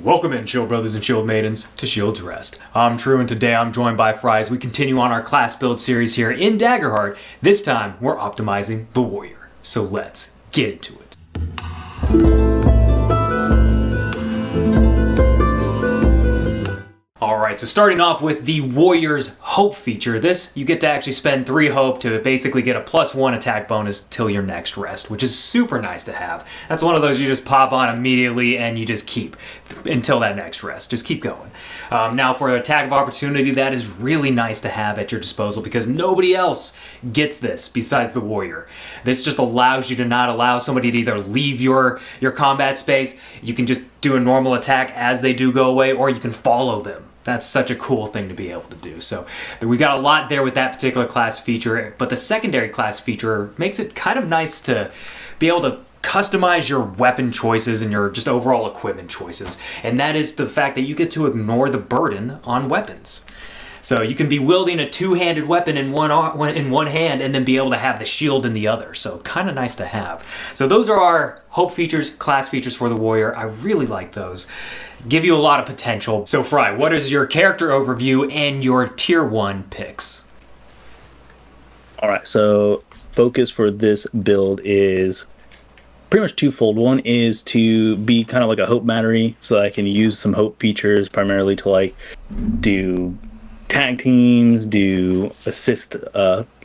Welcome in, Shield Brothers and Shield Maidens, to Shield's Rest. I'm True, and today I'm joined by Frey as we continue on our class build series here in Daggerheart. This time, we're optimizing the Warrior. So let's get into it. Alright, so starting off with the Warrior's Hope feature. This, you get to actually spend 3 Hope to basically get a +1 attack bonus till your next rest, which is super nice to have. That's one of those you just pop on immediately and you just keep until that next rest. Just keep going. Now for an attack of opportunity, that is really nice to have at your disposal because nobody else gets this besides the Warrior. This just allows you to not allow somebody to either leave your combat space. You can just do a normal attack as they do go away, or you can follow them. That's such a cool thing to be able to do. So we got a lot there with that particular class feature, but the secondary class feature makes it kind of nice to be able to customize your weapon choices and your just overall equipment choices. And that is the fact that you get to ignore the burden on weapons. So you can be wielding a two-handed weapon in one hand and then be able to have the shield in the other. So kind of nice to have. So those are our Hope features, class features for the Warrior. I really like those. Give you a lot of potential. So Frey, what is your character overview and your tier 1 picks? Alright, so focus for this build is pretty much twofold. One is to be kind of like a Hope battery, so I can use some Hope features primarily to like do tag teams, do assist,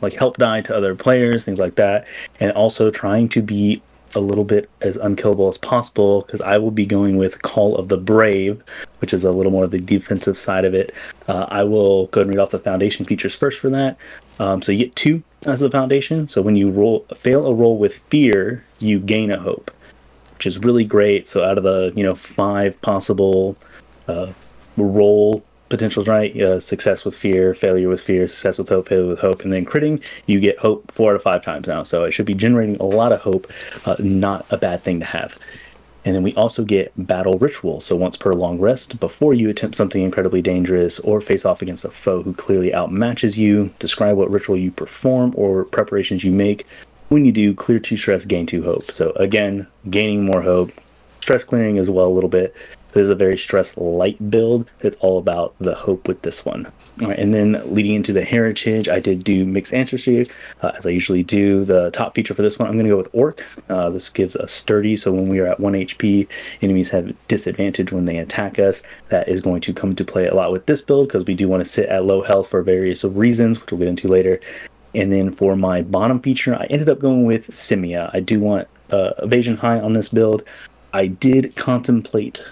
like help die to other players, things like that, and also trying to be a little bit as unkillable as possible, because I will be going with Call of the Brave, which is a little more of the defensive side of it. I will go and read off the foundation features first for that. So you get 2 as the foundation. So when you fail a roll with fear, you gain a Hope, which is really great. So out of the 5 possible roll potentials, right? Success with fear, failure with fear, success with hope, failure with hope, and then critting, you get hope 4 out of 5 times now. So it should be generating a lot of hope, not a bad thing to have. And then we also get battle ritual. So once per long rest, before you attempt something incredibly dangerous or face off against a foe who clearly outmatches you, describe what ritual you perform or preparations you make. When you do, clear 2 stress, gain 2 hope. So again, gaining more hope, stress clearing as well a little bit. This is a very stress light build. It's all about the hope with this one. All right, and then leading into the heritage, I did do mixed ancestry, as I usually do. The top feature for this one, I'm going to go with Orc. This gives us sturdy, so when we are at 1 HP, enemies have disadvantage when they attack us. That is going to come into play a lot with this build, because we do want to sit at low health for various reasons, which we'll get into later. And then for my bottom feature, I ended up going with Simia. I do want evasion high on this build. I did contemplate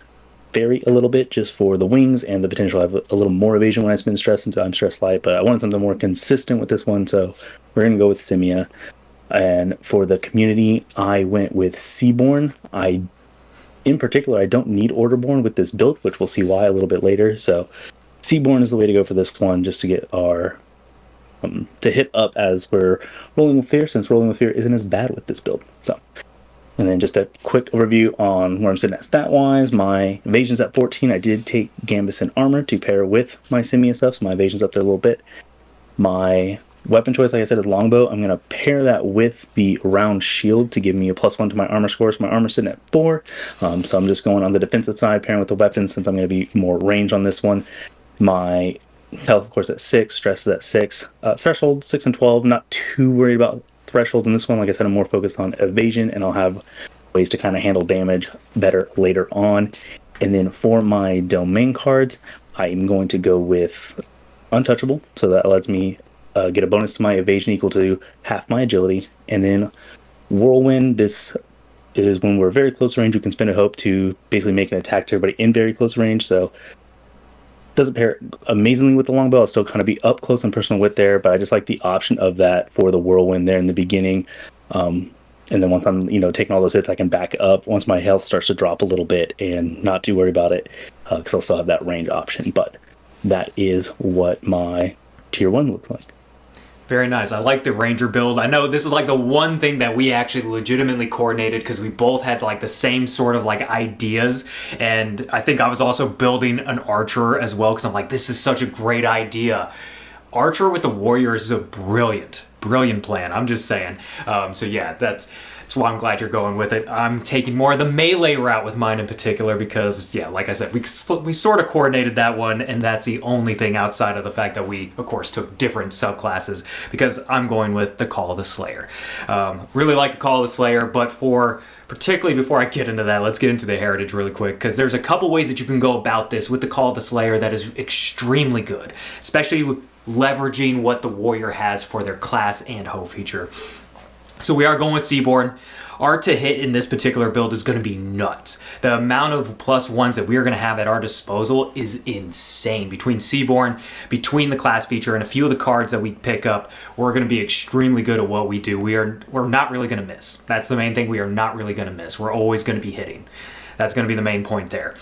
vary a little bit just for the wings and the potential to have a little more evasion when I spend stress since I'm stress light, but I wanted something more consistent with this one, so we're going to go with Simia. And for the community, I went with Seaborn. In particular, I don't need Orderborn with this build, which we'll see why a little bit later, so Seaborn is the way to go for this one, just to get our to hit up as we're rolling with fear, since rolling with fear isn't as bad with this build. So, and then just a quick overview on where I'm sitting at stat-wise. My evasion's at 14. I did take Gambus and Armor to pair with my Simia stuff, so my evasion's up there a little bit. My weapon choice, like I said, is Longbow. I'm going to pair that with the Round Shield to give me a +1 to my armor score. So my armor's sitting at 4. So I'm just going on the defensive side, pairing with the weapon, since I'm going to be more range on this one. My health, of course, at 6. Stress is at 6. Threshold, 6 and 12. Not too worried about threshold in this one. Like I said, I'm more focused on evasion, and I'll have ways to kind of handle damage better later on. And then for my domain cards, I'm going to go with Untouchable, so that lets me get a bonus to my evasion equal to half my agility. And then Whirlwind, this is when we're very close range, we can spend a hope to basically make an attack to everybody in very close range. So doesn't pair amazingly with the longbow. I'll still kind of be up close and personal with there, but I just like the option of that for the Whirlwind there in the beginning. And then once I'm, taking all those hits, I can back up once my health starts to drop a little bit and not too worried about it, because I'll still have that range option. But that is what my tier 1 looks like. Very nice. I like the Ranger build. I know this is like the one thing that we actually legitimately coordinated, because we both had like the same sort of like ideas. And I think I was also building an Archer as well, because I'm like, this is such a great idea. Archer with the Warriors is a brilliant plan. I'm just saying. So yeah, that's That's why I'm glad you're going with it. I'm taking more of the melee route with mine in particular because, yeah, like I said, we sort of coordinated that one, and that's the only thing outside of the fact that we, of course, took different subclasses because I'm going with the Call of the Slayer. Really like the Call of the Slayer, but particularly before I get into that, let's get into the heritage really quick because there's a couple ways that you can go about this with the Call of the Slayer that is extremely good, especially leveraging what the warrior has for their class and hope feature. So we are going with Seaborn. Our to hit in this particular build is going to be nuts. The amount of +1s that we are going to have at our disposal is insane. Between Seaborn, between the class feature, and a few of the cards that we pick up, we're going to be extremely good at what we do. We're not really going to miss. That's the main thing. We are not really going to miss. We're always going to be hitting. That's going to be the main point there.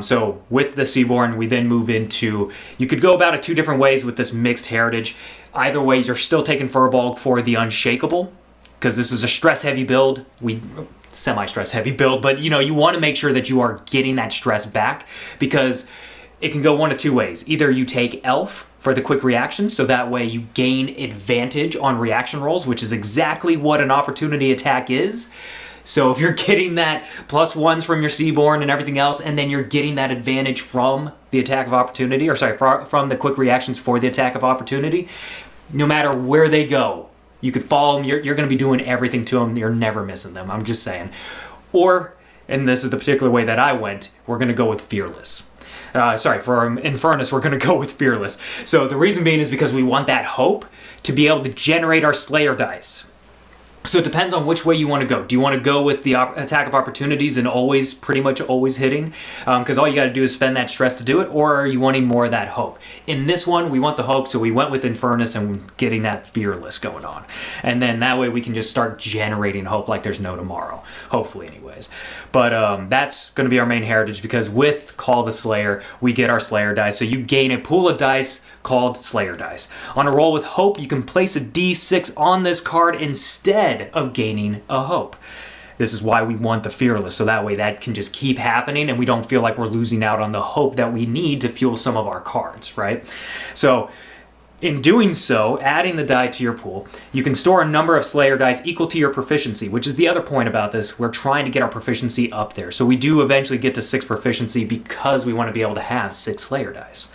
So with the Seaborn, we then move into, you could go about it two different ways with this mixed heritage. Either way, you're still taking Furbolg for the Unshakable, because this is a stress-heavy build, semi-stress-heavy build, but you want to make sure that you are getting that stress back, because it can go one of two ways. Either you take Elf for the quick reactions, so that way you gain advantage on reaction rolls, which is exactly what an opportunity attack is. So if you're getting that +1s from your Seaborn and everything else, and then you're getting that advantage from the attack of opportunity, from the quick reactions for the attack of opportunity, no matter where they go, you could follow them. You're going to be doing everything to them. You're never missing them. I'm just saying. Or, and this is the particular way that I went, we're going to go with Fearless. For Infernus, we're going to go with Fearless. So the reason being is because we want that hope to be able to generate our Slayer dice. So it depends on which way you want to go. Do you want to go with the attack of opportunities and pretty much always hitting? Because all you got to do is spend that stress to do it, or are you wanting more of that hope? In this one, we want the hope, so we went with Infernus and getting that Fearless going on. And then that way we can just start generating hope like there's no tomorrow. Hopefully anyways. But that's going to be our main heritage, because with Call the Slayer, we get our Slayer dice. So you gain a pool of dice called Slayer dice. On a roll with hope, you can place a D6 on this card instead of gaining a hope. This is why we want the Fearless, so that way that can just keep happening and we don't feel like we're losing out on the hope that we need to fuel some of our cards, right? So in doing so, adding the die to your pool, you can store a number of Slayer dice equal to your proficiency, which is the other point about this. We're trying to get our proficiency up there. So we do eventually get to 6 proficiency because we want to be able to have 6 Slayer dice.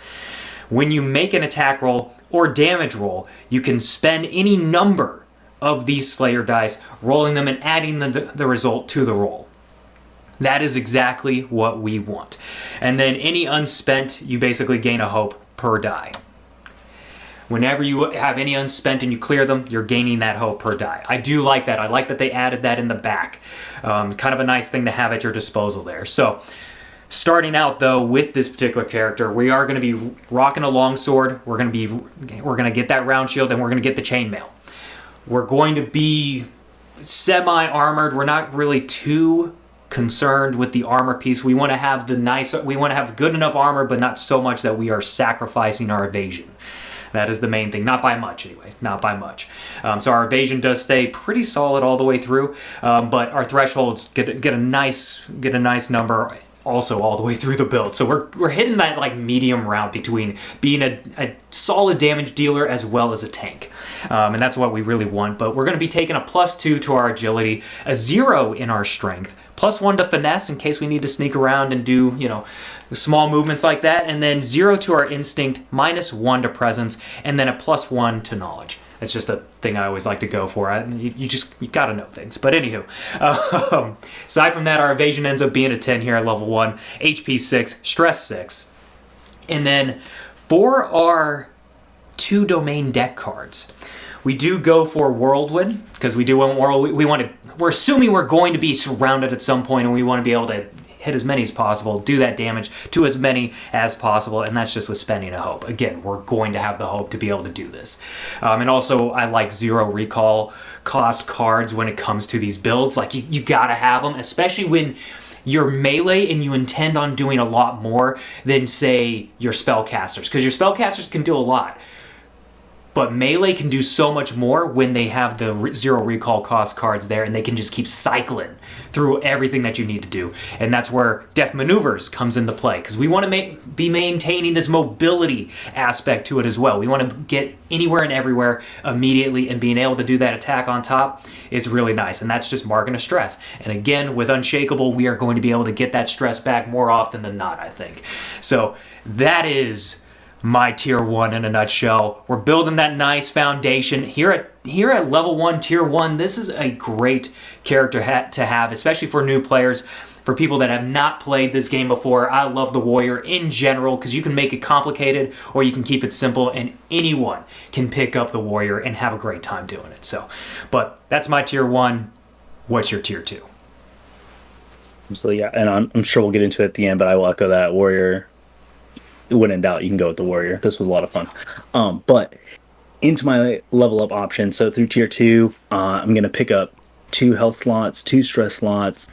When you make an attack roll or damage roll, you can spend any number of these Slayer dice, rolling them and adding the result to the roll. That is exactly what we want. And then any unspent, you basically gain a hope per die. Whenever you have any unspent and you clear them, you're gaining that hope per die. I do like that. I like that they added that in the back. Kind of a nice thing to have at your disposal there. So, starting out though with this particular character, we are going to be rocking a longsword. We're going to get that round shield, and we're going to get the chainmail. We're going to be semi-armored. We're not really too concerned with the armor piece. We want to have good enough armor, but not so much that we are sacrificing our evasion. That is the main thing. Not by much, anyway. Not by much. So our evasion does stay pretty solid all the way through, but our thresholds get a nice number also all the way through the build. So we're hitting that like medium route between being a solid damage dealer as well as a tank. And that's what we really want. But we're going to be taking a +2 to our agility, a 0 in our strength, +1 to finesse in case we need to sneak around and do, small movements like that, and then 0 to our instinct, -1 to presence, and then a +1 to knowledge. It's just a thing I always like to go for. You gotta know things. But anywho, aside from that, our evasion ends up being a 10 here at level 1, HP 6, stress 6. And then for our 2 domain deck cards, we do go for Whirlwind, because we do want Whirlwind. We're assuming we're going to be surrounded at some point, and we want to be able to hit as many as possible, do that damage to as many as possible, and that's just with spending a hope. Again, we're going to have the hope to be able to do this. And also, I like 0 recall cost cards when it comes to these builds. Like, you gotta have them, especially when you're melee and you intend on doing a lot more than, say, your spellcasters, because your spellcasters can do a lot. But melee can do so much more when they have the zero recall cost cards there, and they can just keep cycling through everything that you need to do. And that's where Deft Maneuvers comes into play, because we want to be maintaining this mobility aspect to it as well. We want to get anywhere and everywhere immediately, and being able to do that attack on top is really nice. And that's just marking a stress. And again, with Unshakable, we are going to be able to get that stress back more often than not, I think. So that is my tier 1 in a nutshell. We're building that nice foundation here at level 1, tier 1. This is a great character to have, especially for new players, for people that have not played this game before. I love the warrior in general because you can make it complicated or you can keep it simple, and anyone can pick up the warrior and have a great time doing it. So, but that's my tier 1. What's your tier 2? So yeah, and I'm sure we'll get into it at the end, but I will echo that warrior. When in doubt, you can go with the warrior. This was a lot of fun. But into my level up option. So through tier 2, I'm going to pick up 2 health slots, 2 stress slots,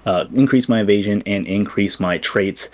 increase my evasion, and increase my traits.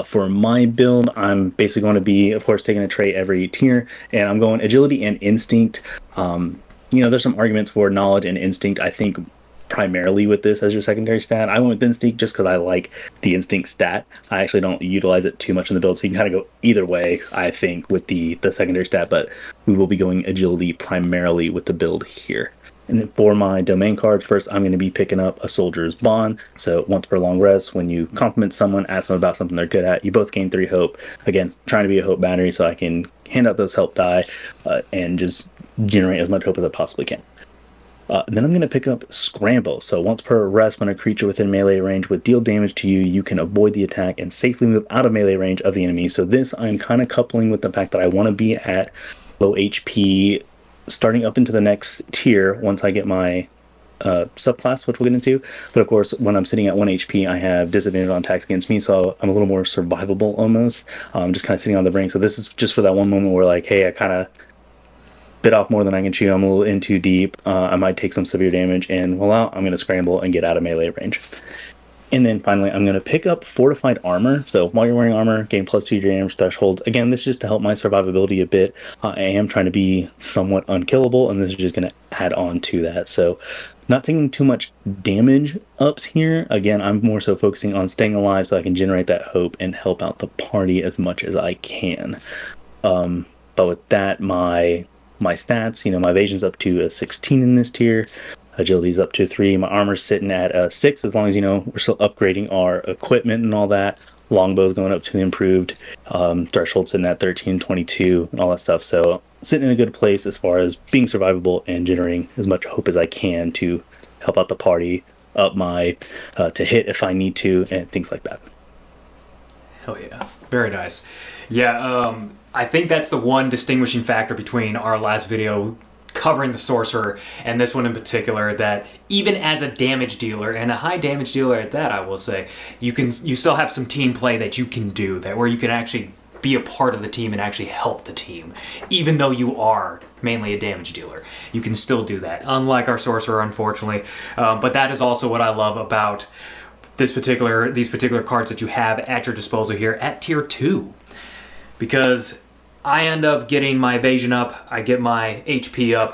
For my build, I'm basically going to be, of course, taking a trait every tier, and I'm going agility and instinct. There's some arguments for knowledge and instinct. I think primarily with this as your secondary stat. I went with instinct just because I like the instinct stat. I actually don't utilize it too much in the build, so you can kind of go either way, I think, with the secondary stat, but we will be going agility primarily with the build here. And then for my domain cards, first I'm going to be picking up a soldier's bond. So once per long rest, when you compliment someone, ask them about something they're good at, you both gain 3 hope. Again, trying to be a hope battery so I can hand out those help die and just generate as much hope as I possibly can. And then I'm going to pick up Scramble. So once per rest, when a creature within melee range would deal damage to you, you can avoid the attack and safely move out of melee range of the enemy. So this I'm kind of coupling with the fact that I want to be at low HP starting up into the next tier once I get my subclass, which we'll get into. But of course, when I'm sitting at 1 HP, I have disadvantage on attacks against me, so I'm a little more survivable almost. Just kind of sitting on the brink. So this is just for that one moment where, like, hey, I kind of bit off more than I can chew. I'm a little in too deep. I might take some severe damage, and voila, I'm going to scramble and get out of melee range. And then finally, I'm going to pick up Fortified Armor. So while you're wearing armor, gain +2 to your damage thresholds. Again, this is just to help my survivability a bit. I am trying to be somewhat unkillable, and this is just going to add on to that. So not taking too much damage ups here. Again, I'm more so focusing on staying alive so I can generate that hope and help out the party as much as I can. But with that, my stats, my evasion's up to a 16 in this tier. Agility's up to 3. My armor's sitting at a 6, as long as, we're still upgrading our equipment and all that. Longbow's going up to the improved. Threshold sitting at 13, 22, and all that stuff. So sitting in a good place as far as being survivable and generating as much hope as I can to help out the party, up my to hit if I need to, and things like that. Hell yeah. Very nice. Yeah, I think that's the one distinguishing factor between our last video covering the sorcerer and this one in particular, that even as a damage dealer, and a high damage dealer at that, I will say, you still have some team play that you can do, that where you can actually be a part of the team and actually help the team, even though you are mainly a damage dealer. You can still do that, unlike our sorcerer, unfortunately. But that is also what I love about these particular cards that you have at your disposal here at tier 2, because I end up getting my evasion up, I get my HP up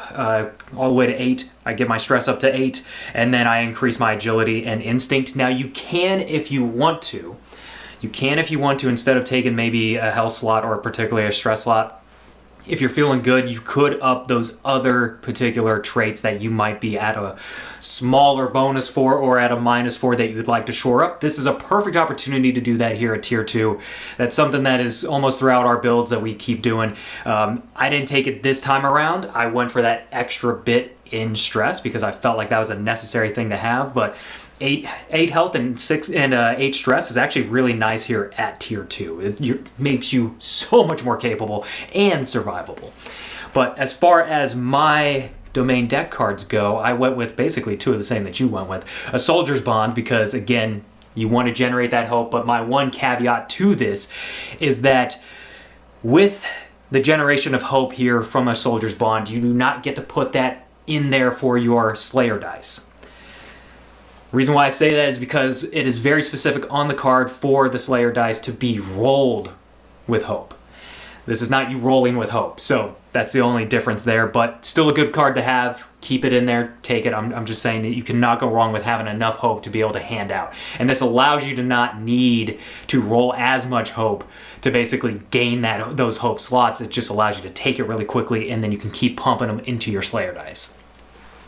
all the way to 8, I get my stress up to 8, and then I increase my agility and instinct. Now you can, if you want to, instead of taking maybe a health slot or particularly a stress slot, if you're feeling good, you could up those other particular traits that you might be at a smaller bonus for or at a -4 that you would like to shore up. This is a perfect opportunity to do that here at tier 2. That's something that is almost throughout our builds that we keep doing. I didn't take it this time around. I went for that extra bit in stress because I felt like that was a necessary thing to have, but 8 health and 8 stress is actually really nice here at tier 2. It makes you so much more capable and survivable. But as far as my domain deck cards go, I went with basically 2 of the same that you went with. A Soldier's Bond, because again, you want to generate that hope, but my one caveat to this is that with the generation of hope here from a Soldier's Bond, you do not get to put that in there for your Slayer dice. The reason why I say that is because it is very specific on the card for the Slayer dice to be rolled with hope. This is not you rolling with hope. So that's the only difference there, but still a good card to have. Keep it in there, take it. I'm just saying that you cannot go wrong with having enough hope to be able to hand out. And this allows you to not need to roll as much hope to basically gain those hope slots. It just allows you to take it really quickly, and then you can keep pumping them into your Slayer dice.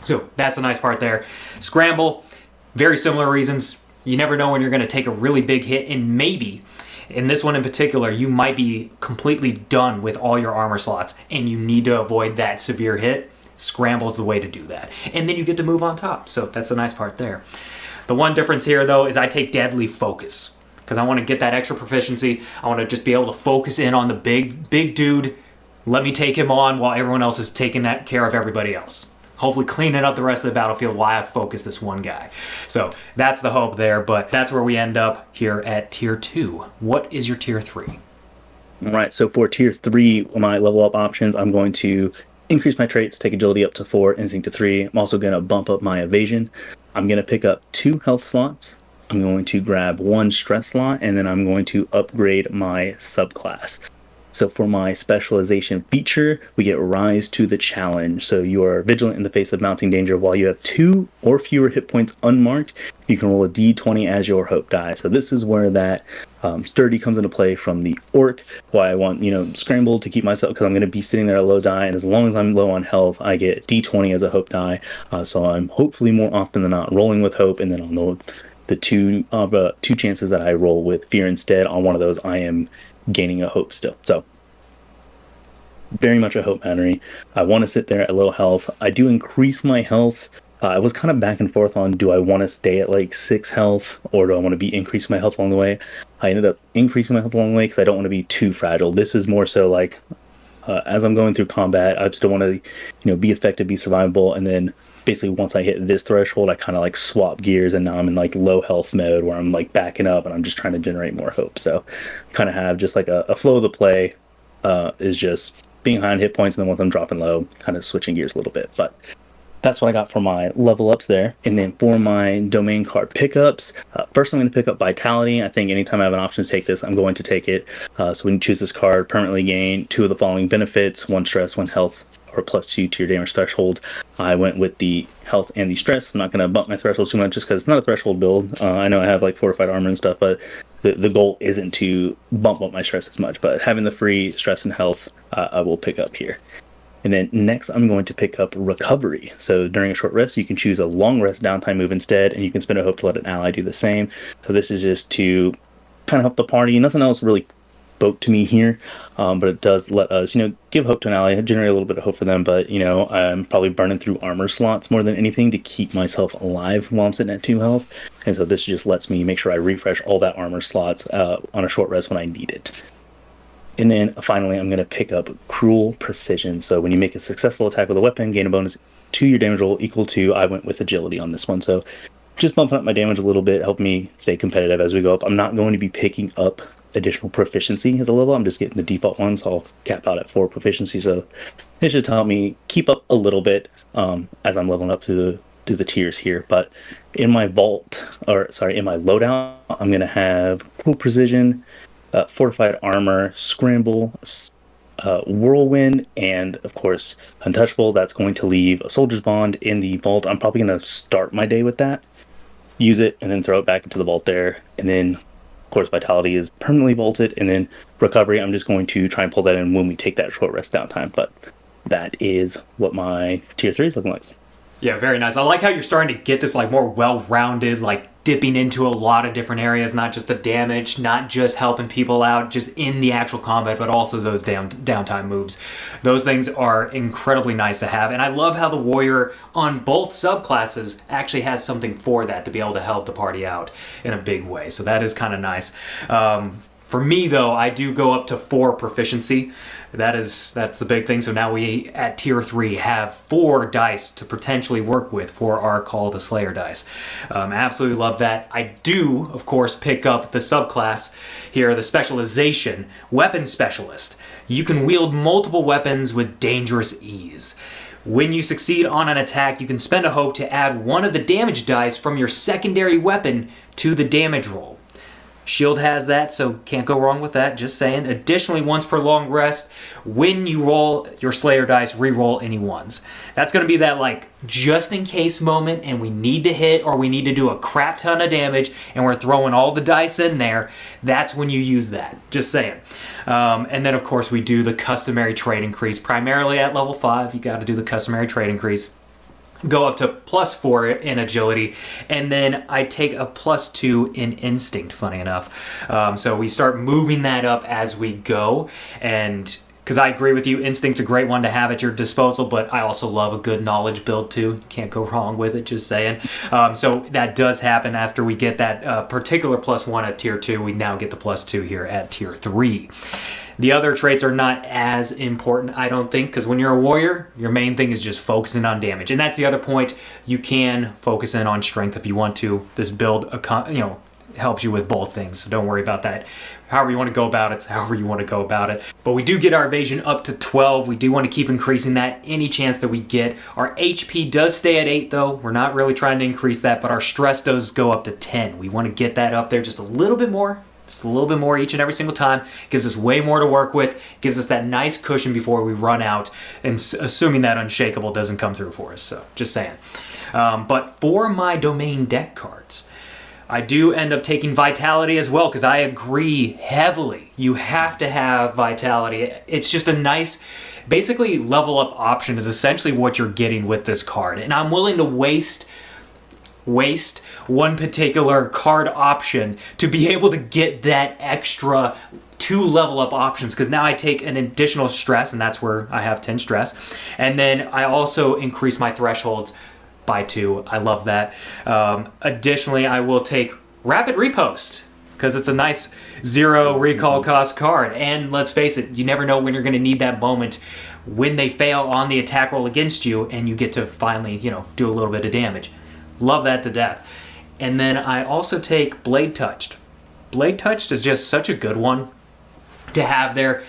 So that's the nice part there. Scramble, very similar reasons. You never know when you're going to take a really big hit, and maybe in this one in particular, you might be completely done with all your armor slots and you need to avoid that severe hit. Scramble's the way to do that. And then you get to move on top. So that's the nice part there. The one difference here, though, is I take Deadly Focus because I want to get that extra proficiency. I want to just be able to focus in on the big dude. Let me take him on while everyone else is taking that care of everybody else. Hopefully cleaning up the rest of the battlefield while I focus this one guy. So that's the hope there, but that's where we end up here at tier 2. What is your tier 3? All right, so for tier 3, my level up options, I'm going to increase my traits, take agility up to 4, instinct to 3. I'm also going to bump up my evasion. I'm going to pick up 2 health slots. I'm going to grab 1 stress slot, and then I'm going to upgrade my subclass. So for my specialization feature, we get Rise to the Challenge. So you are vigilant in the face of mounting danger. While you have 2 or fewer hit points unmarked, you can roll a d20 as your hope die. So this is where that sturdy comes into play from the orc. Why I want, scramble to keep myself, because I'm going to be sitting there at low die, and as long as I'm low on health, I get d20 as a hope die. So I'm hopefully more often than not rolling with hope, and then I'll know the two chances that I roll with fear instead. On one of those, I am gaining a hope still. So very much a hope battery. I want to sit there at low health. I do increase my health. I was kind of back and forth on, do I want to stay at like 6 health or do I want to be increasing my health along the way? I ended up increasing my health along the way because I don't want to be too fragile. This is more so like as I'm going through combat, I still want to be effective, be survivable, and then basically once I hit this threshold, I kind of like swap gears, and now I'm in like low health mode where I'm like backing up and I'm just trying to generate more hope. So kind of have just like a flow of the play is just being high on hit points, and then once I'm dropping low, kind of switching gears a little bit. But that's what I got for my level ups there. And then for my domain card pickups, first I'm going to pick up Vitality. I think anytime I have an option to take this, I'm going to take it. So when you choose this card, permanently gain 2 of the following benefits: 1 stress, 1 health, or +2 to your damage threshold. I went with the health and the stress. I'm not going to bump my threshold too much just because it's not a threshold build. I know I have like fortified armor and stuff, but the goal isn't to bump up my stress as much. But having the free stress and health, I will pick up here. And then next, I'm going to pick up Recovery. So during a short rest, you can choose a long rest downtime move instead, and you can spend a hope to let an ally do the same. So this is just to kind of help the party. Nothing else really spoke to me here, but it does let us, give hope to an ally, generate a little bit of hope for them. But, I'm probably burning through armor slots more than anything to keep myself alive while I'm sitting at 2 health. And so this just lets me make sure I refresh all that armor slots on a short rest when I need it. And then finally, I'm going to pick up Cruel Precision. So when you make a successful attack with a weapon, gain a bonus to your damage roll equal to, I went with Agility on this one. So just bumping up my damage a little bit, help me stay competitive as we go up. I'm not going to be picking up additional proficiency as a level. I'm just getting the default one, so I'll cap out at 4 proficiency. So it's just to help me keep up a little bit as I'm leveling up through the tiers here. But in my in my loadout, I'm going to have Cruel Precision, Fortified Armor, Scramble, Whirlwind, and of course Untouchable. That's going to leave a Soldier's Bond in the vault. I'm probably going to start my day with that, use it, and then throw it back into the vault there. And then of course Vitality is permanently vaulted, and then Recovery, I'm just going to try and pull that in when we take that short rest downtime. But that is what my tier 3 is looking like. Yeah, very nice. I like how you're starting to get this like more well-rounded, like dipping into a lot of different areas, not just the damage, not just helping people out just in the actual combat, but also those downtime moves. Those things are incredibly nice to have. And I love how the warrior on both subclasses actually has something for that to be able to help the party out in a big way. So that is kind of nice. For me, though, I do go up to 4 proficiency. That's the big thing. So now we, at tier 3, have 4 dice to potentially work with for our Call of the Slayer dice. Absolutely love that. I do, of course, pick up the subclass here, the specialization, Weapon Specialist. You can wield multiple weapons with dangerous ease. When you succeed on an attack, you can spend a hope to add 1 of the damage dice from your secondary weapon to the damage roll. Shield has that, so can't go wrong with that, just saying. Additionally, once per long rest, when you roll your Slayer dice, re-roll any ones. That's going to be that, like, just in case moment, and we need to hit or we need to do a crap ton of damage, and we're throwing all the dice in there. That's when you use that, just saying. And then, of course, we do the customary trait increase, primarily at level 5. You got to do the customary trait increase. Go up to +4 in agility, and then I take a +2 in instinct, funny enough. So we start moving that up as we go, and because I agree with you, instinct's a great one to have at your disposal, but I also love a good knowledge build too. Can't go wrong with it, just saying. So that does happen after we get that particular +1 at tier 2. We now get the +2 here at tier 3. The other traits are not as important, I don't think, because when you're a warrior, your main thing is just focusing on damage. And that's the other point. You can focus in on strength if you want to. This build, helps you with both things, so don't worry about that. However you want to go about it, however you want to go about it. But we do get our evasion up to 12. We do want to keep increasing that any chance that we get. Our HP does stay at 8 though. We're not really trying to increase that, but our stress does go up to 10. We want to get that up there just a little bit more. Just a little bit more each and every single time. Gives us way more to work with. Gives us that nice cushion before we run out, and assuming that Unshakable doesn't come through for us. So, just saying. But for my domain deck cards, I do end up taking Vitality as well, because I agree heavily. You have to have Vitality. It's just a nice, basically level up option is essentially what you're getting with this card. And I'm willing to waste one particular card option to be able to get that extra 2 level up options, because now I take an additional stress, and that's where I have 10 stress, and then I also increase my thresholds by 2. I love that. Additionally, I will take Rapid Repost, because it's a nice 0 recall cost card, and let's face it, you never know when you're going to need that moment when they fail on the attack roll against you, and you get to finally, do a little bit of damage. Love that to death. And then I also take Blade Touched. Blade Touched is just such a good one to have there.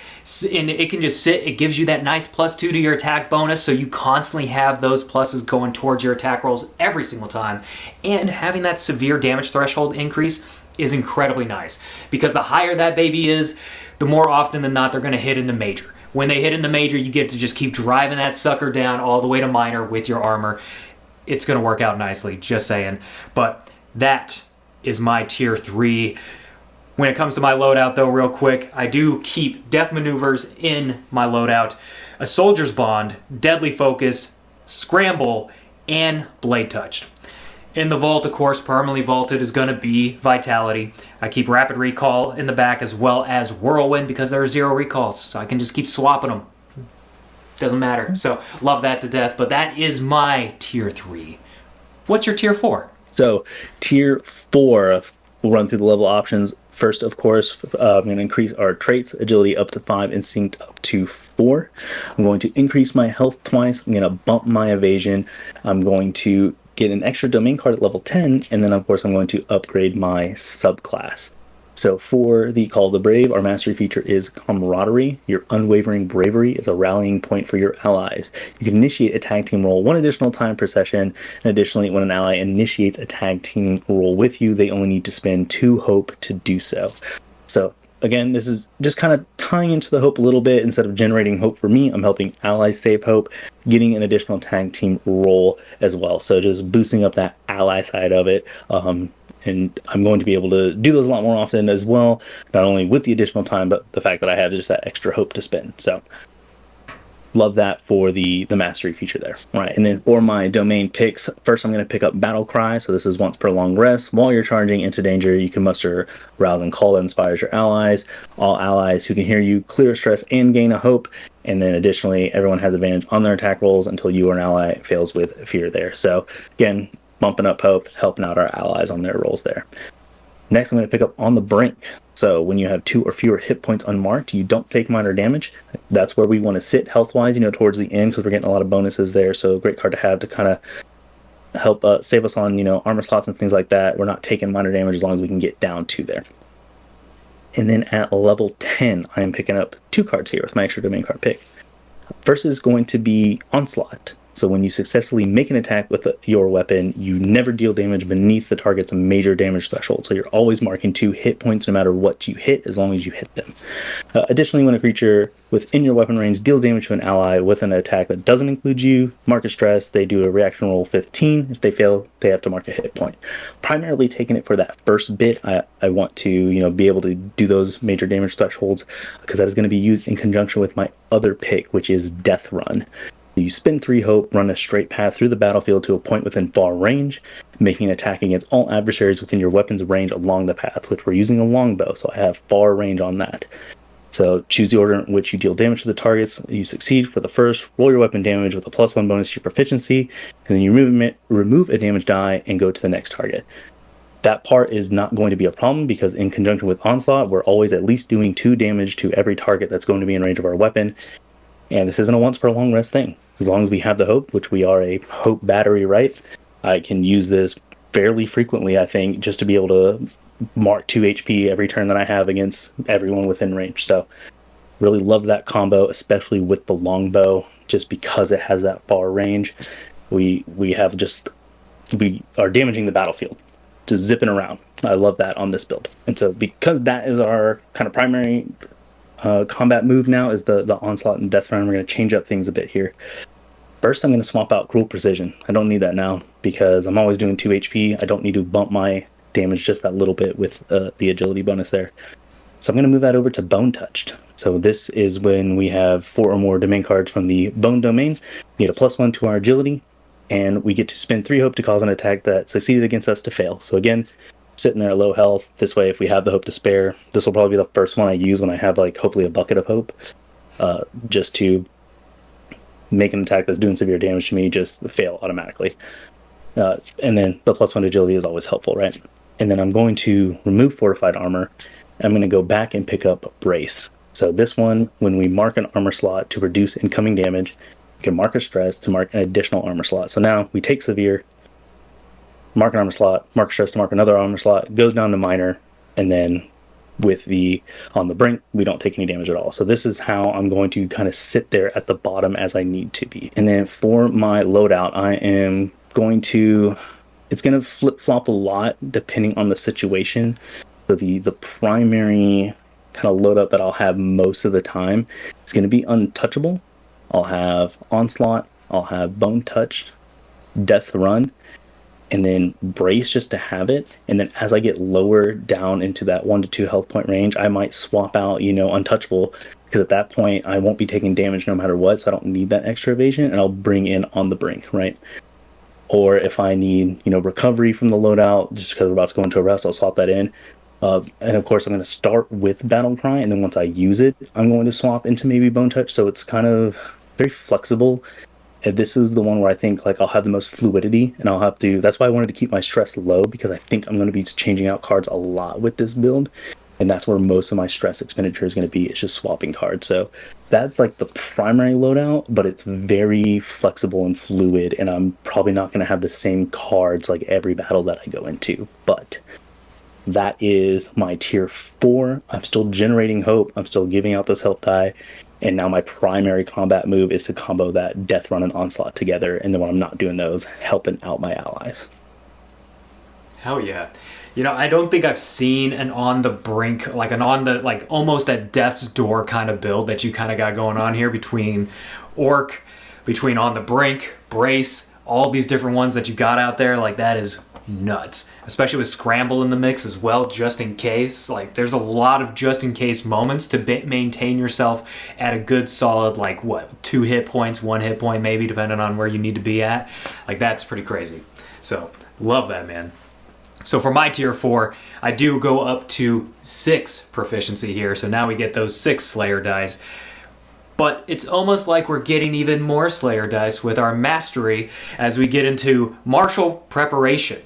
And it can just sit. It gives you that nice +2 to your attack bonus, so you constantly have those pluses going towards your attack rolls every single time. And having that severe damage threshold increase is incredibly nice, because the higher that baby is, the more often than not they're going to hit in the major. When they hit in the major, you get to just keep driving that sucker down all the way to minor with your armor. It's going to work out nicely, just saying. But that is my tier 3. When it comes to my loadout, though, real quick, I do keep Death Maneuvers in my loadout, a Soldier's Bond, Deadly Focus, Scramble, and Blade Touched. In the vault, of course, permanently vaulted is going to be Vitality. I keep Rapid Recall in the back, as well as Whirlwind, because there are 0 recalls, so I can just keep swapping them. Doesn't matter. So, love that to death. But that is my tier 3. What's your tier 4? So, tier 4, we'll run through the level options. First, of course, I'm going to increase our traits, agility up to 5, instinct up to 4. I'm going to increase my health twice. I'm going to bump my evasion. I'm going to get an extra domain card at level 10. And then, of course, I'm going to upgrade my subclass. So for the Call of the Brave, our mastery feature is Camaraderie. Your unwavering bravery is a rallying point for your allies. You can initiate a tag team roll 1 additional time per session, and additionally, when an ally initiates a tag team roll with you, they only need to spend 2 hope to do so. So again, this is just kind of tying into the hope a little bit. Instead of generating hope for me, I'm helping allies save hope, getting an additional tag team roll as well. So just boosting up that ally side of it. And I'm going to be able to do those a lot more often as well, not only with the additional time, but the fact that I have just that extra hope to spend. So love that for the mastery feature there. All right, and then for my domain picks, first I'm going to pick up Battle Cry. So this is once per long rest. While you're charging into danger, you can muster Rouse and Call that inspires your allies. All allies who can hear you clear stress and gain a hope. And then additionally, everyone has advantage on their attack rolls until you or an ally fails with fear there. So again, bumping up hope, helping out our allies on their rolls there. Next, I'm going to pick up On the Brink. So when you have 2 or fewer hit points unmarked, you don't take minor damage. That's where we want to sit health-wise, towards the end, because we're getting a lot of bonuses there. So great card to have to kind of help save us on, armor slots and things like that. We're not taking minor damage as long as we can get down to there. And then at level 10, I am picking up 2 cards here with my extra domain card pick. First is going to be Onslaught. So when you successfully make an attack with your weapon, you never deal damage beneath the target's major damage threshold. So you're always marking 2 hit points no matter what you hit, as long as you hit them. Additionally, when a creature within your weapon range deals damage to an ally with an attack that doesn't include you, mark a stress, they do a reaction roll 15. If they fail, they have to mark a hit point. Primarily taking it for that first bit, I want to be able to do those major damage thresholds, because that is going to be used in conjunction with my other pick, which is Death Run. You spend 3 hope, run a straight path through the battlefield to a point within far range, making an attack against all adversaries within your weapon's range along the path, which we're using a longbow, so I have far range on that. So choose the order in which you deal damage to the targets. You succeed for the first, roll your weapon damage with a +1 bonus to your proficiency, and then you remove a damage die and go to the next target. That part is not going to be a problem, because in conjunction with Onslaught, we're always at least doing 2 damage to every target that's going to be in range of our weapon. And this isn't a once per long rest thing. As long as we have the hope, which we are a hope battery, right? I can use this fairly frequently, I think, just to be able to mark 2 HP every turn that I have against everyone within range. So really love that combo, especially with the longbow, just because it has that far range. We are damaging the battlefield, just zipping around. I love that on this build. And so because that is our kind of primary combat move now, is the Onslaught and Death Run, we're going to change up things a bit here. First, I'm going to swap out Cruel Precision. I don't need that now, because I'm always doing 2 HP. I don't need to bump my damage just that little bit with the agility bonus there. So I'm going to move that over to Bone Touched. So this is when we have 4 or more domain cards from the Bone domain. We get a +1 to our agility, and we get to spend 3 hope to cause an attack that succeeded against us to fail. So again, sitting there at low health. This way, if we have the hope to spare, this will probably be the first one I use when I have, like, hopefully a bucket of hope, just to make an attack that's doing severe damage to me just fail automatically. And then the +1 agility is always helpful, right? And then I'm going to remove Fortified Armor. I'm going to go back and pick up Brace. So this one, when we mark an armor slot to reduce incoming damage, we can mark a stress to mark an additional armor slot. So now we take severe, mark an armor slot, mark stress to mark another armor slot, goes down to minor, and then with the on the brink, we don't take any damage at all. So this is how I'm going to kind of sit there at the bottom as I need to be. And then for my loadout, I am going to, it's going to flip-flop a lot depending on the situation. So the primary kind of loadout that I'll have most of the time is going to be Untouchable. I'll have Onslaught, I'll have Bone Touch, Death Run, and then Brace just to have it. And then as I get lower down into that 1 to 2 health point range, I might swap out, Untouchable, because at that point I won't be taking damage no matter what, so I don't need that extra evasion, and I'll bring in On the Brink, right? Or if I need, recovery from the loadout, just because we're about to go into a rest, I'll swap that in. And of course, I'm going to start with Battle Cry, and then once I use it, I'm going to swap into maybe Bone Touch. So it's kind of very flexible. And this is the one where I think I'll have the most fluidity, and I'll have to. That's why I wanted to keep my stress low, because I think I'm going to be changing out cards a lot with this build, and that's where most of my stress expenditure is going to be. It's just swapping cards. So that's the primary loadout, but it's very flexible and fluid, and I'm probably not going to have the same cards every battle that I go into, but that is my tier 4. I'm still generating hope. I'm still giving out those help die. And now my primary combat move is to combo that Death Run and Onslaught together. And then when I'm not doing those, helping out my allies. Hell yeah. I don't think I've seen an on the brink, almost at death's door kind of build that you kind of got going on here between Orc, between On the Brink, Brace, all these different ones that you got out there. That is nuts, especially with Scramble in the mix as well, just in case. There's a lot of just in case moments to maintain yourself at a good solid 2 hit points, 1 hit point maybe, depending on where you need to be at. That's pretty crazy. So love that, man. So for my tier 4, I do go up to 6 proficiency here, so now we get those 6 Slayer dice. But it's almost like we're getting even more Slayer dice with our mastery as we get into Martial Preparation.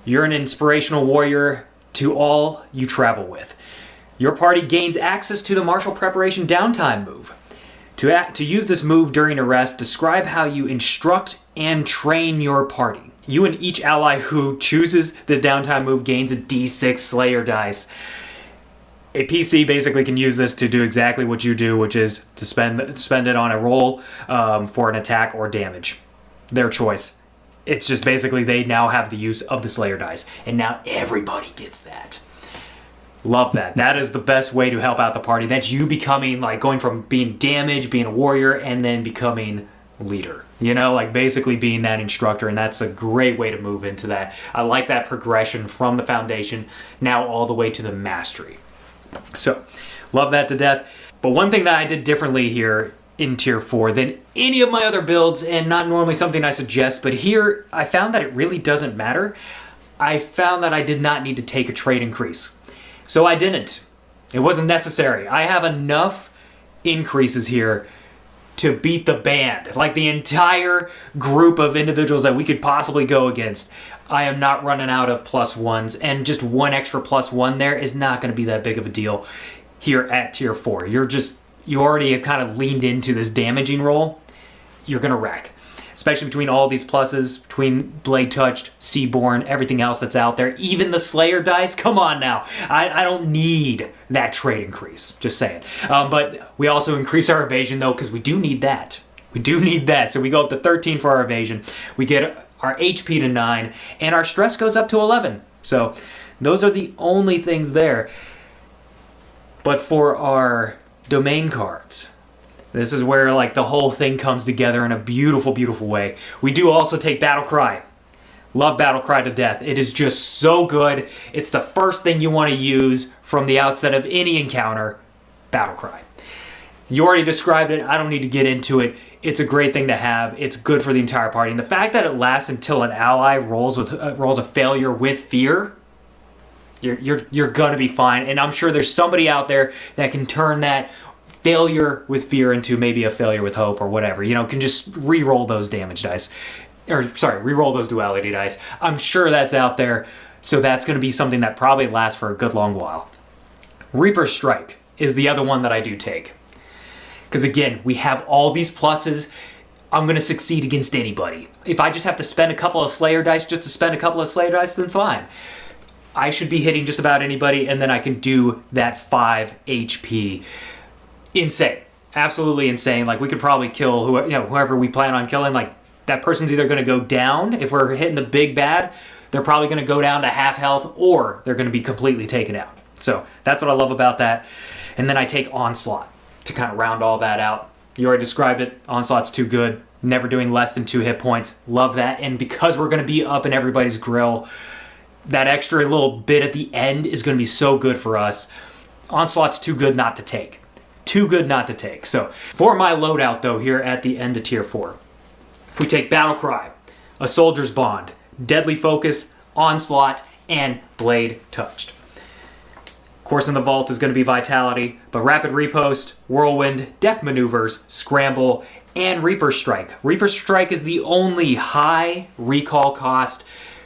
You're an inspirational warrior to all you travel with. Your party gains access to the Martial Preparation downtime move. To use this move during a rest, describe how you instruct and train your party. You and each ally who chooses the downtime move gains a D6 Slayer dice. A PC basically can use this to do exactly what you do, which is to spend it on a roll for an attack or damage. Their choice. It's just basically they now have the use of the Slayer dice, and now everybody gets that. Love that. That is the best way to help out the party. That's you becoming, like, going from being damage, being a warrior, and then becoming leader. You know, like basically being that instructor, and that's a great way to move into that. I like that progression from the foundation now all the way to the mastery. So, love that to death. But one thing that I did differently here in Tier 4 than any of my other builds, and not normally something I suggest, but here I found that it really doesn't matter. I found that I did not need to take a trait increase. So I didn't. It wasn't necessary. I have enough increases here to beat the band. Like the entire group of individuals that we could possibly go against. I am not running out of +1s, and just one extra +1 there is not going to be that big of a deal here at Tier 4. You already have kind of leaned into this damaging role. You're going to wreck. Especially between all these pluses, between Blade Touched, Seaborn, everything else that's out there. Even the Slayer dice, come on now. I don't need that trait increase, just saying. But we also increase our evasion though, because we do need that. We do need that. So we go up to 13 for our evasion. We get our HP to 9, and our stress goes up to 11. So those are the only things there. But for our domain cards, this is where like the whole thing comes together in a beautiful, beautiful way. We do also take Battle Cry. Love Battle Cry to death. It is just so good. It's the first thing you want to use from the outset of any encounter. Battle Cry. You already described it. I don't need to get into it. It's a great thing to have. It's good for the entire party. And the fact that it lasts until an ally rolls a failure with fear, you're gonna be fine. And I'm sure there's somebody out there that can turn that failure with fear into maybe a failure with hope or whatever. You know, can just re-roll those damage dice. Re-roll those duality dice. I'm sure that's out there. So that's going to be something that probably lasts for a good long while. Reaper Strike is the other one that I do take. Because again, we have all these pluses. I'm going to succeed against anybody. If I just have to spend a couple of Slayer dice just to spend a couple of Slayer dice, then fine. I should be hitting just about anybody, and then I can do that 5 HP. Insane. Absolutely insane. Like, we could probably kill whoever we plan on killing. Like, that person's either going to go down. If we're hitting the big bad, they're probably going to go down to half health, or they're going to be completely taken out. So that's what I love about that. And then I take Onslaught to kind of round all that out. You already described it. Onslaught's too good. Never doing less than 2 hit points. Love that. And because we're going to be up in everybody's grill, that extra little bit at the end is going to be so good for us. Onslaught's too good not to take. Too good not to take. So for my loadout though, here at the end of Tier 4, we take Battle Cry, a Soldier's Bond, Deadly Focus, Onslaught, and Blade Touched. Of course, in the vault is going to be Vitality, but Rapid Repost, Whirlwind, Deft Maneuvers, Scramble, and Reaper Strike. Reaper Strike is the only high recall cost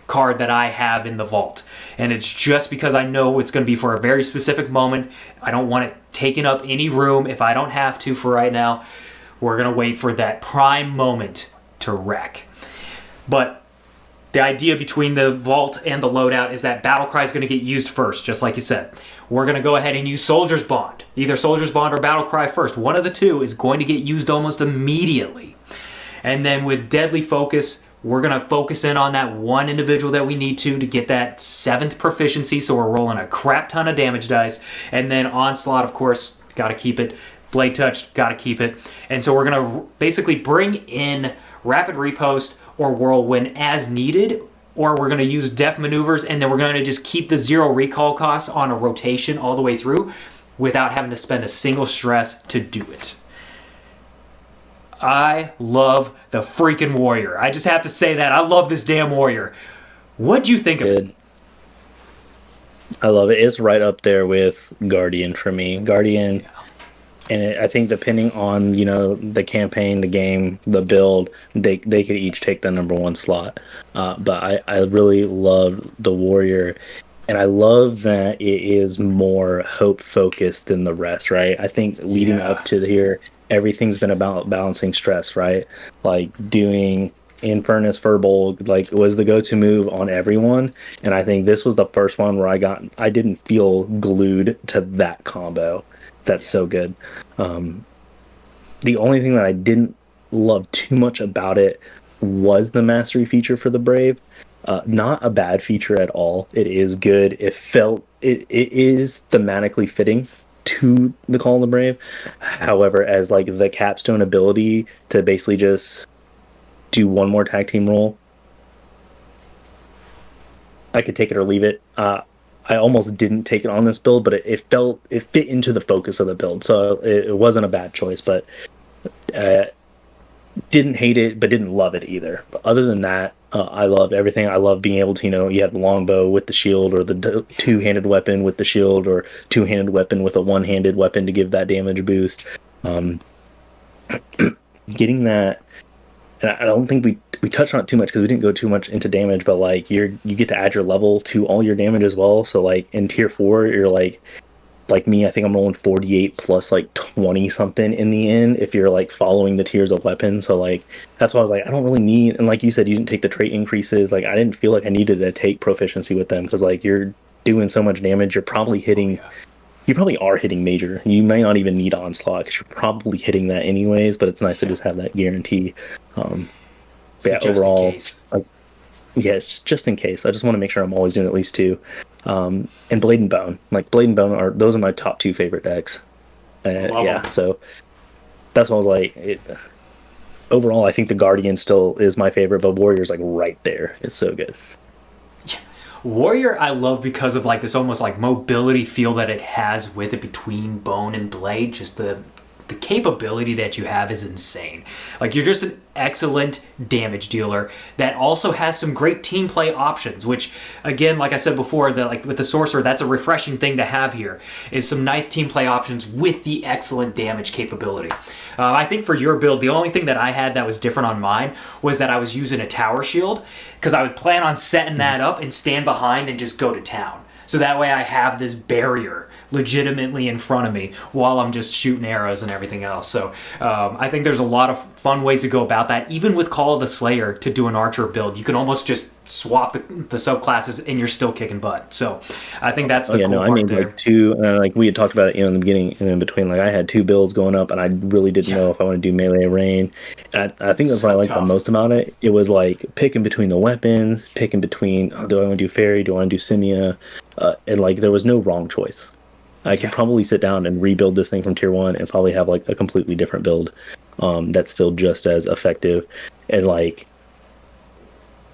card that I have in the vault. And it's just because I know it's going to be for a very specific moment. I don't want it taking up any room if I don't have to for right now. We're going to wait for that prime moment to wreck. But the idea between the vault and the loadout is that Battle Cry is going to get used first, just like you said. We're going to go ahead and use Soldier's Bond. Either Soldier's Bond or Battle Cry first. One of the two is going to get used almost immediately. And then with Deadly Focus, we're going to focus in on that one individual that we need to get that 7th proficiency, so we're rolling a crap ton of damage dice. And then Onslaught, of course, got to keep it. Blade Touch, got to keep it. And so we're going to basically bring in Rapid Repost or Whirlwind as needed, or we're going to use Deft Maneuvers, and then we're going to just keep the 0 recall costs on a rotation all the way through without having to spend a single stress to do it. I love the freaking warrior. I just have to say that. I love this damn warrior. What'd you think of it? I love it. It's right up there with Guardian for me. Guardian, and I think depending on, the campaign, the game, the build, they could each take the number 1 slot. But I really love the warrior. And I love that it is more hope focused than the rest, right? I think leading up to here, everything's been about balancing stress, right? Like doing Infernus Firbolg like was the go-to move on everyone, and I think this was the first one where I didn't feel glued to that combo. That's Yeah. so good. The only thing that I didn't love too much about it was the mastery feature for the Brave. Not a bad feature at all. It is good. It is thematically fitting to the Call of the Brave. However, as like the capstone ability to basically just do one more tag team roll, I could take it or leave it. I almost didn't take it on this build, but it fit into the focus of the build, so it wasn't a bad choice. But uh, didn't hate it, but didn't love it either. But other than that, I loved everything. I love being able to, you have the longbow with the shield, or the two-handed weapon with the shield, or two-handed weapon with a one-handed weapon to give that damage boost. Um, Getting that, and I don't think we touched on it too much because we didn't go too much into damage. But like you get to add your level to all your damage as well. So like in tier 4, you're like me, I think I'm rolling 48 plus like 20 something in the end if you're like following the tiers of weapons. So like that's why I was like, I don't really need, and like you said, you didn't take the trait increases. Like I didn't feel like I needed to take proficiency with them because like you're doing so much damage, you probably are hitting major. You may not even need onslaught because you're probably hitting that anyways, but it's nice to just have that guarantee. It's the Yeah, just in overall, case. like, yes, just in case. I just want to make sure I'm always doing at least two. And Blade and Bone, like Blade and Bone those are my top two favorite decks. Love Yeah, them. so that's what I was like. Overall, I think the Guardian still is my favorite, but Warrior's like right there. It's so good. Warrior I love because of like this almost like mobility feel that it has with it between bone and blade. Just the capability that you have is insane. Like you're just an excellent damage dealer that also has some great team play options, which again, like I said before, that like with the sorcerer, that's a refreshing thing to have here, is some nice team play options with the excellent damage capability. I think for your build, the only thing that I had that was different on mine was that I was using a tower shield because I would plan on setting that up and stand behind and just go to town. So that way I have this barrier legitimately in front of me while I'm just shooting arrows and everything else. So I think there's a lot of fun ways to go about that. Even with Call of the Slayer to do an archer build, you can almost just swap the subclasses and you're still kicking butt. So I think that's Oh the yeah, cool no, I part made there. like two, like we had talked about it, in the beginning and in between. Like I had two builds going up, and I really didn't Yeah, know if I want to do melee or rain. And I think that's what I so liked the tough. most about it. It was like picking between the weapons, picking between, oh, do I want to do fairy, do I want to do simia, and like there was no wrong choice. I could Yeah. probably sit down and rebuild this thing from tier 1 and probably have like a completely different build, that's still just as effective. And like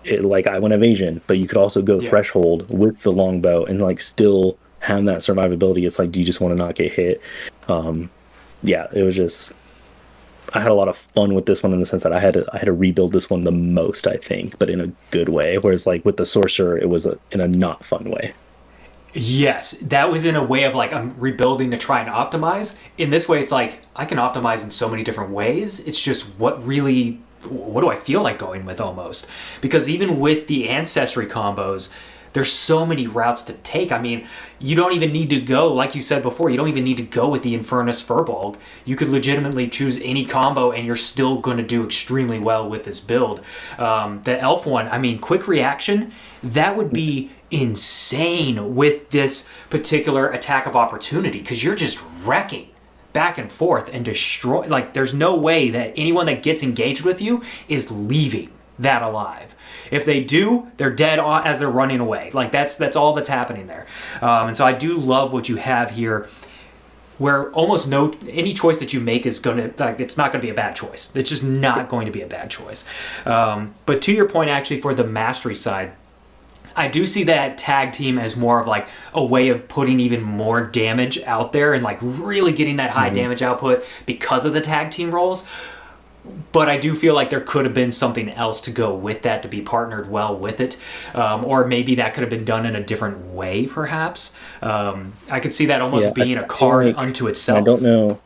I went evasion, but you could also go Yeah. threshold with the longbow and like still have that survivability. It's like, do you just want to not get hit? Yeah, it was just, I had a lot of fun with this one in the sense that I had to rebuild this one the most, I think, but in a good way. Whereas like with the sorcerer, it was in a not fun way. Yes, that was in a way of like I'm rebuilding to try and optimize. In this way, it's like I can optimize in so many different ways. It's just what do I feel like going with almost? Because even with the Ancestry combos, there's so many routes to take. I mean, you don't even need to go, like you said before, you don't even need to go with the Infernus Furbolg. You could legitimately choose any combo and you're still going to do extremely well with this build. The Elf one, I mean, quick reaction, that would be insane with this particular attack of opportunity because you're just wrecking back and forth and destroy. Like, there's no way that anyone that gets engaged with you is leaving that alive. If they do, they're dead as they're running away. Like that's all that's happening there. And so I do love what you have here, where almost no any choice that you make is gonna like it's not gonna be a bad choice. It's just not going to be a bad choice. But to your point, actually, for the mastery side, I do see that tag team as more of like a way of putting even more damage out there and like really getting that high Mhm. damage output because of the tag team roles. But I do feel like there could have been something else to go with that to be partnered well with it. Or maybe that could have been done in a different way, perhaps. I could see that almost Yeah, being a I feel card like, unto and I don't itself. know.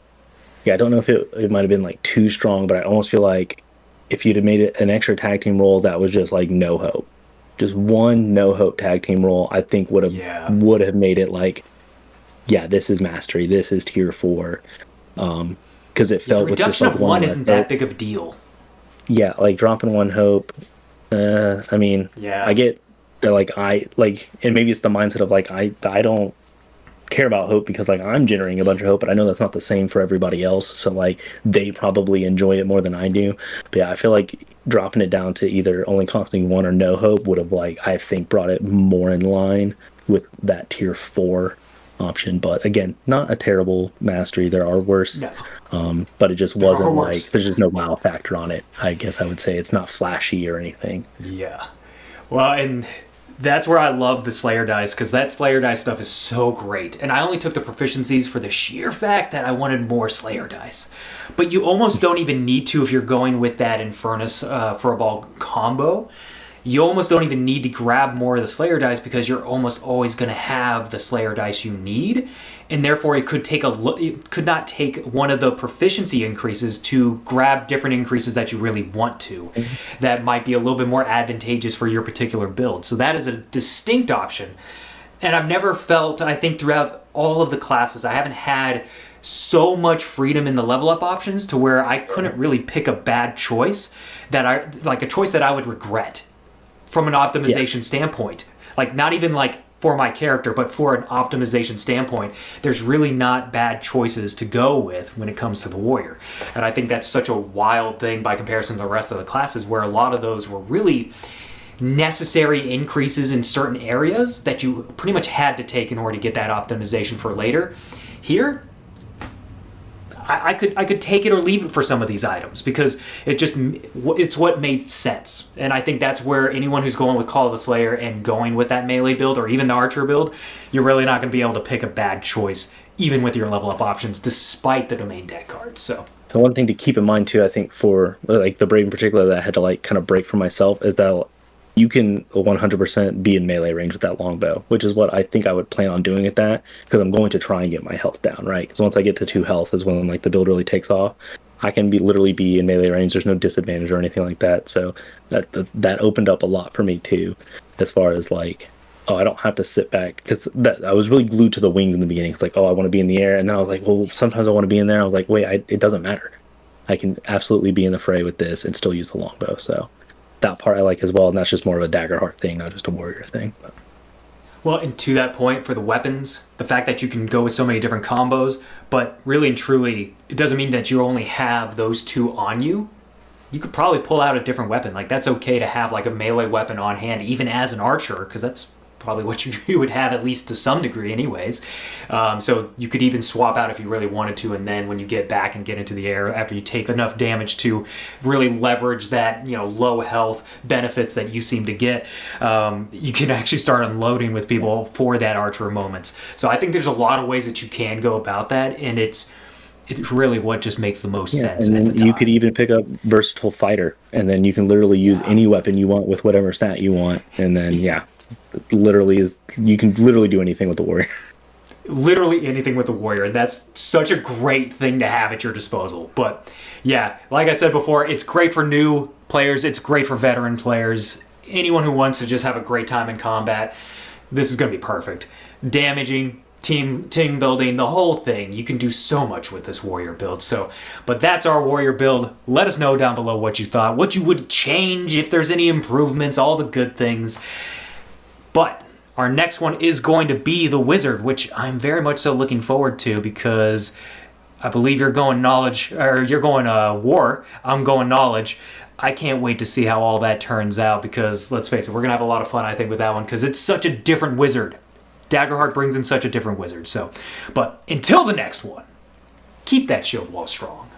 Yeah, I don't know if it might have been like too strong, but I almost feel like if you'd have made it an extra tag team role that was just like no hope, just one no hope tag team role, I think Yeah. would have made it like, yeah, this is mastery, this is tier 4, because it Yeah, the felt with just reduction like of one one where I isn't that felt, big of a deal. yeah, like dropping one hope. I mean, Yeah. I get that, and maybe it's the mindset of like I don't care about hope because like I'm generating a bunch of hope, but I know that's not the same for everybody else. So like they probably enjoy it more than I do. But yeah, I feel like dropping it down to either only costing one or no hope would have like I think brought it more in line with that tier 4 option. But again, not a terrible mastery. There are worse. No. But it just There are wasn't like worse. there's just no wow factor on it. I guess I would say it's not flashy or anything. Yeah. Well, and that's where I love the Slayer dice, because that Slayer dice stuff is so great. And I only took the proficiencies for the sheer fact that I wanted more Slayer dice. But you almost don't even need to if you're going with that Infernus Furball combo. You almost don't even need to grab more of the Slayer dice because you're almost always going to have the Slayer dice you need, and therefore it could not take one of the proficiency increases to grab different increases that you really want to. That might be a little bit more advantageous for your particular build. So that is a distinct option. And I've never felt, I think throughout all of the classes, I haven't had so much freedom in the level up options to where I couldn't really pick a bad choice like a choice that I would regret from an optimization standpoint. Like not even like for my character, but for an optimization standpoint, there's really not bad choices to go with when it comes to the warrior. And I think that's such a wild thing by comparison to the rest of the classes, where a lot of those were really necessary increases in certain areas that you pretty much had to take in order to get that optimization for later. Here, I could take it or leave it for some of these items because it's what made sense. And I think that's where anyone who's going with Call of the Slayer and going with that melee build or even the archer build, you're really not going to be able to pick a bad choice even with your level up options despite the domain deck cards. So the one thing to keep in mind too, I think for like the Brave in particular that I had to like kind of break for myself is that you can 100% be in melee range with that longbow, which is what I think I would plan on doing at that, because I'm going to try and get my health down, right? Because once I get to 2 health is when like the build really takes off. I can literally be in melee range. There's no disadvantage or anything like that. So that opened up a lot for me too, as far as like, oh, I don't have to sit back, because I was really glued to the wings in the beginning. It's like, oh, I want to be in the air, and then I was like, well, sometimes I want to be in there. I was like, wait, it doesn't matter. I can absolutely be in the fray with this and still use the longbow. So that part I like as well, and that's just more of a Daggerheart thing, not just a warrior thing. But. Well, and to that point, for the weapons, the fact that you can go with so many different combos, but really and truly, it doesn't mean that you only have those 2 on you. You could probably pull out a different weapon. Like, that's okay to have like a melee weapon on hand, even as an archer, because that's probably what you would have, at least to some degree anyways. So you could even swap out if you really wanted to, and then when you get back and get into the air after you take enough damage to really leverage that, low health benefits that you seem to get, you can actually start unloading with people for that archer moments. So I think there's a lot of ways that you can go about that, and it's really what just makes the most sense. And then you could even pick up versatile fighter, and then you can literally use any weapon you want with whatever stat you want, and then you can literally do anything with the warrior. Literally anything with the warrior, and that's such a great thing to have at your disposal. But yeah, like I said before, it's great for new players, it's great for veteran players, anyone who wants to just have a great time in combat. This is going to be perfect. Damaging, team building, the whole thing. You can do so much with this warrior build. But that's our warrior build. Let us know down below what you thought, what you would change, if there's any improvements, all the good things. But our next one is going to be the wizard, which I'm very much so looking forward to, because I believe you're going knowledge, or you're going war. I'm going knowledge. I can't wait to see how all that turns out, because let's face it, we're going to have a lot of fun, I think, with that one, because it's such a different wizard. Daggerheart brings in such a different wizard. But until the next one, keep that shield wall strong.